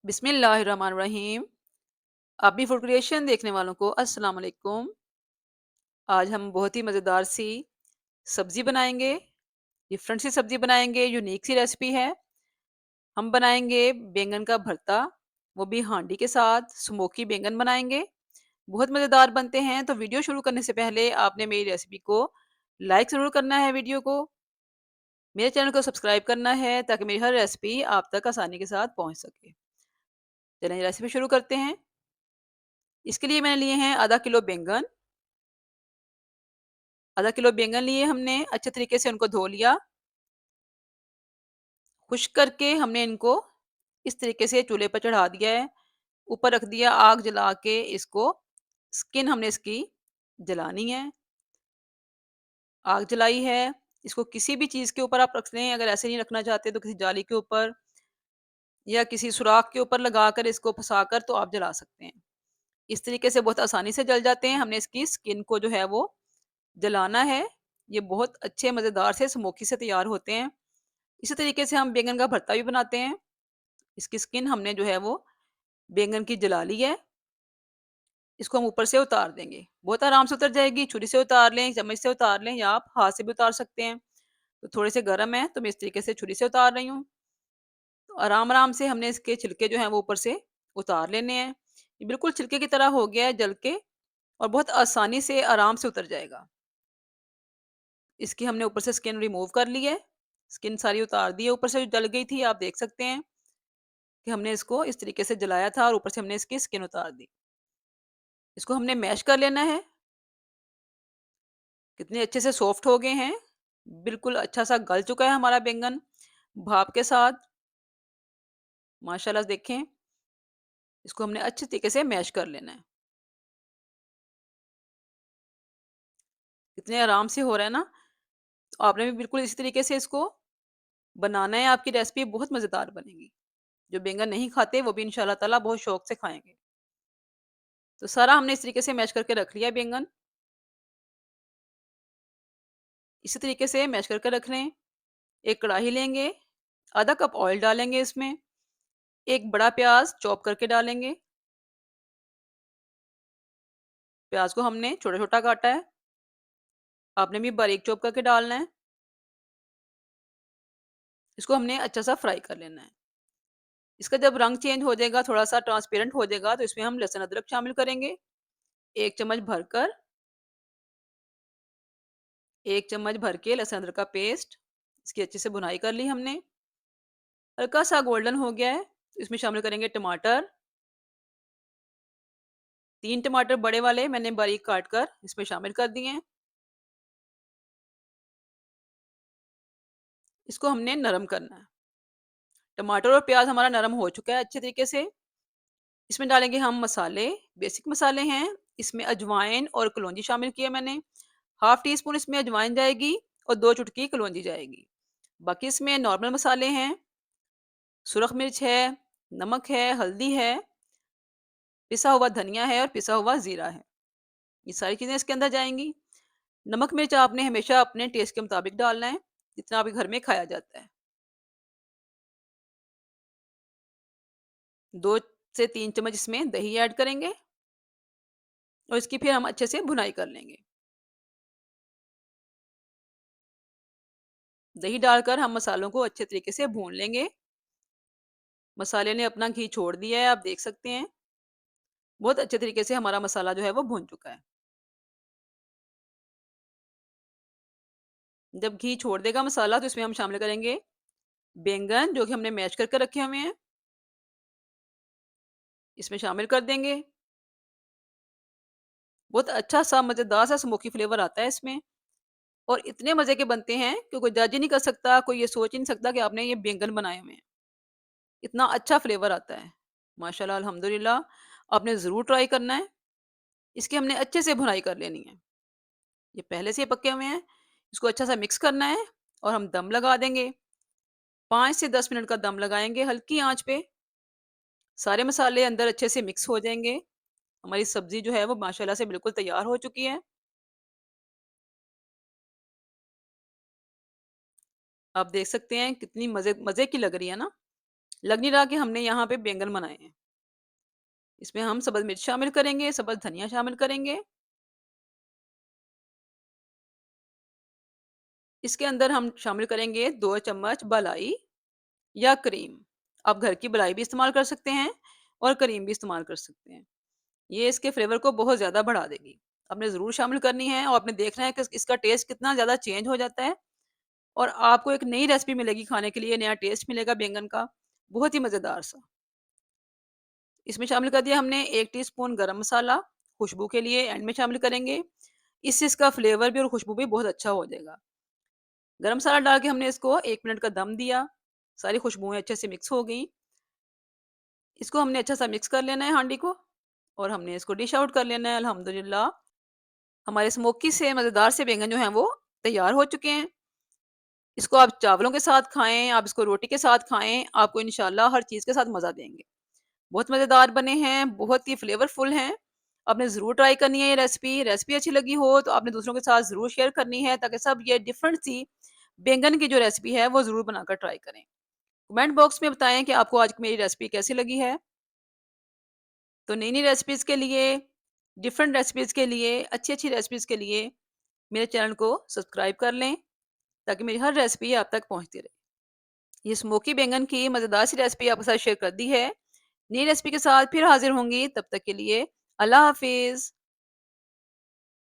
बिस्मिल्लाहिर्रहमानिर्रहीम। अभी food creation देखने वालों को अस्सलाम वालेकुम। आज हम बहुत ही मज़ेदार सी सब्ज़ी बनाएँगे, डिफरेंट सी सब्ज़ी बनाएँगे, यूनिक सी रेसिपी है। हम बनाएँगे बैंगन का भरता, वो भी हांडी के साथ स्मोकी बैंगन बनाएँगे। बहुत मज़ेदार बनते हैं, तो वीडियो शुरू करने से पहले आपने मेरी रेसिपी को लाइक ज़रूर करना है वीडियो को। मेरे चैनल को सब्सक्राइब करना है ताकि मेरी हर रेसिपी आप तक आसानी के साथ पहुँच सके। चलिए रेसिपी शुरू करते हैं। इसके लिए मैंने लिए हैं आधा किलो बैंगन। आधा किलो बैंगन लिए हमने, अच्छे तरीके से उनको धो लिया। खुश्क करके हमने इनको इस तरीके से चूल्हे पर चढ़ा दिया है। ऊपर रख दिया आग जला के इसको, स्किन हमने इसकी जलानी है। आग जलाई है, इसको किसी भी चीज़ के ऊपर आप रख लें, अगर ऐसे नहीं रखना चाहते तो किसी जाली के ऊपर या किसी सुराख के ऊपर लगाकर इसको फँसाकर तो आप जला सकते हैं। इस तरीके से बहुत आसानी से जल जाते हैं। हमने इसकी स्किन को जो है वो जलाना है। ये बहुत अच्छे मज़ेदार से स्मोकी से तैयार होते हैं। इसी तरीके से हम बैंगन का भरता भी बनाते हैं। इसकी स्किन हमने जो है वो बैंगन की जला ली है। इसको हम ऊपर से उतार देंगे। बहुत आराम से उतर जाएगी, छुरी से उतार लें, चम्मच से उतार लें या आप हाथ से भी उतार सकते हैं। तो थोड़े से गर्म है तो मैं इस तरीके से छुरी से उतार रही हूँ। तो आराम-आराम से हमने इसके छिलके जो हैं वो ऊपर से उतार लेने हैं। ये बिल्कुल छिलके की तरह हो गया है जल के, और बहुत आसानी से आराम से उतर जाएगा। इसकी हमने ऊपर से स्किन रिमूव कर ली है। स्किन सारी उतार दी है, ऊपर से जो जल गई थी आप देख सकते हैं कि हमने इसको इस तरीके से जलाया था और ऊपर से हमने इसकी स्किन उतार दी। इसको हमने मैश कर लेना है। कितने अच्छे से सॉफ्ट हो गए हैं। बिल्कुल अच्छा सा गल चुका है हमारा बैंगन भाप के साथ। माशाल्लाह देखें, इसको हमने अच्छे तरीके से मैश कर लेना है। कितने आराम से हो रहा है ना? तो आपने भी बिल्कुल इसी तरीके से इसको बनाना है, आपकी रेसिपी बहुत मज़ेदार बनेगी। जो बैंगन नहीं खाते वो भी इंशाल्लाह ताला बहुत शौक से खाएँगे। तो सारा हमने इस तरीके से मैश करके रख लिया है बैंगन। इसी तरीके से मैश करके रख लें। एक कढ़ाई लेंगे, आधा कप ऑयल डालेंगे इसमें, एक बड़ा प्याज़ चॉप करके डालेंगे। प्याज़ को हमने छोटा-छोटा काटा है, आपने भी बारीक चॉप करके डालना है। इसको हमने अच्छा सा फ्राई कर लेना है। इसका जब रंग चेंज हो जाएगा, थोड़ा-सा ट्रांसपेरेंट हो जाएगा, तो इसमें हम लहसुन अदरक शामिल करेंगे। 1 चम्मच भरकर 1 चम्मच भर के लहसुन अदरक का पेस्ट, इसकी अच्छे से भुनाई कर ली हमने। हल्का-सा गोल्डन हो गया है, तो इसमें शामिल करेंगे टमाटर। 3 टमाटर बड़े वाले मैंने बारीक काट कर इसमें शामिल कर दिए हैं। इसको हमने नरम करना है। टमाटर और प्याज़ हमारा नरम हो चुका है अच्छे तरीके से। इसमें डालेंगे हम मसाले, बेसिक मसाले हैं। इसमें अजवाइन और कलौंजी शामिल किया मैंने। हाफ टी स्पून इसमें अजवाइन जाएगी और 2 चुटकी कलौंजी जाएगी। बाकी इसमें नॉर्मल मसाले हैं, सुरख मिर्च है, नमक है, हल्दी है, पिसा हुआ धनिया है और पिसा हुआ ज़ीरा है। ये सारी चीज़ें इसके अंदर जाएँगी। नमक मिर्च आपने हमेशा अपने टेस्ट के मुताबिक डालना है, जितना आपके घर में खाया जाता है। 2 से 3 चम्मच इसमें दही ऐड करेंगे और इसकी फिर हम अच्छे से भुनाई कर लेंगे। दही डालकर हम मसालों को अच्छे तरीके से भून लेंगे। मसाले ने अपना घी छोड़ दिया है, आप देख सकते हैं। बहुत अच्छे तरीके से हमारा मसाला जो है वो भून चुका है। जब घी छोड़ देगा मसाला तो इसमें हम शामिल करेंगे बैंगन जो कि हमने मैश करके रखे हुए हैं, इसमें शामिल कर देंगे। बहुत अच्छा सा मज़ेदार सा स्मोकी फ्लेवर आता है इसमें, और इतने मज़े के बनते हैं कि कोई जज ही नहीं कर सकता, कोई ये सोच ही नहीं सकता कि आपने ये बैंगन बनाए हुए हैं। इतना अच्छा फ्लेवर आता है। माशाल्लाह अल्हम्दुलिल्लाह, आपने ज़रूर ट्राई करना है। इसकी हमने अच्छे से भुनाई कर लेनी है। ये पहले से ही पके हुए हैं। इसको अच्छा सा मिक्स करना है और हम दम लगा देंगे। 5 से 10 मिनट का दम लगाएँगे हल्की आँच पे। सारे मसाले अंदर अच्छे से मिक्स हो जाएँगे। हमारी सब्ज़ी जो है वो माशाल्लाह से बिल्कुल तैयार हो चुकी है। आप देख सकते हैं कितनी मज़े मज़े की लग रही है ना? लग नहीं रहा कि हमने यहाँ पे बैंगन बनाए हैं। इसमें हम सब्ज़ मिर्च शामिल करेंगे, सब्ज़ धनिया शामिल करेंगे। इसके अंदर हम शामिल करेंगे 2 चम्मच मलाई या क्रीम। आप घर की मलाई भी इस्तेमाल कर सकते हैं और क्रीम भी इस्तेमाल कर सकते हैं। ये इसके फ्लेवर को बहुत ज़्यादा बढ़ा देगी। आपने ज़रूर शामिल करनी है और आपने देखना है कि इसका टेस्ट कितना ज़्यादा चेंज हो जाता है और आपको एक नई रेसिपी मिलेगी खाने के लिए, नया टेस्ट मिलेगा बैंगन का, बहुत ही मज़ेदार सा। इसमें शामिल कर दिया हमने 1 टीस्पून गरम मसाला, खुशबू के लिए एंड में शामिल करेंगे। इससे इसका फ्लेवर भी और खुशबू भी बहुत अच्छा हो जाएगा। गरम मसाला डाल के हमने इसको 1 मिनट का दम दिया। सारी खुशबुएँ अच्छे से मिक्स हो गई। इसको हमने अच्छा-सा मिक्स कर लेना है हांडी को और हमने इसको डिश आउट कर लेना है अल्हम्दुलिल्लाह। हमारे स्मोकी से मज़ेदार से बैंगन जो हैं वो तैयार हो चुके हैं। इसको आप चावलों के साथ खाएँ, आप इसको रोटी के साथ खाएँ, आपको इंशाल्लाह हर चीज़ के साथ मज़ा देंगे। बहुत मज़ेदार बने हैं, बहुत ही फ्लेवरफुल हैं। आपने ज़रूर ट्राई करनी है ये रेसिपी। रेसिपी अच्छी लगी हो तो आपने दूसरों के साथ ज़रूर शेयर करनी है ताकि सब ये डिफरेंट सी बैंगन की जो रेसिपी है वो ज़रूर बनाकर ट्राई करें। कमेंट बॉक्स में बताएँ कि आपको आज की मेरी रेसिपी कैसी लगी है। तो नई-नई रेसिपीज़ के लिए, डिफरेंट रेसिपीज़ के लिए, अच्छी-अच्छी रेसिपीज़ के लिए मेरे चैनल को सब्सक्राइब कर लें ताकि मेरी हर रेसिपी आप तक पहुँचती रहे। ये स्मोकी बैंगन की मज़ेदार सी रेसिपी आपके साथ शेयर कर दी है। नई रेसिपी के साथ फिर हाज़िर होंगी, तब तक के लिए अल्लाह हाफ़िज़।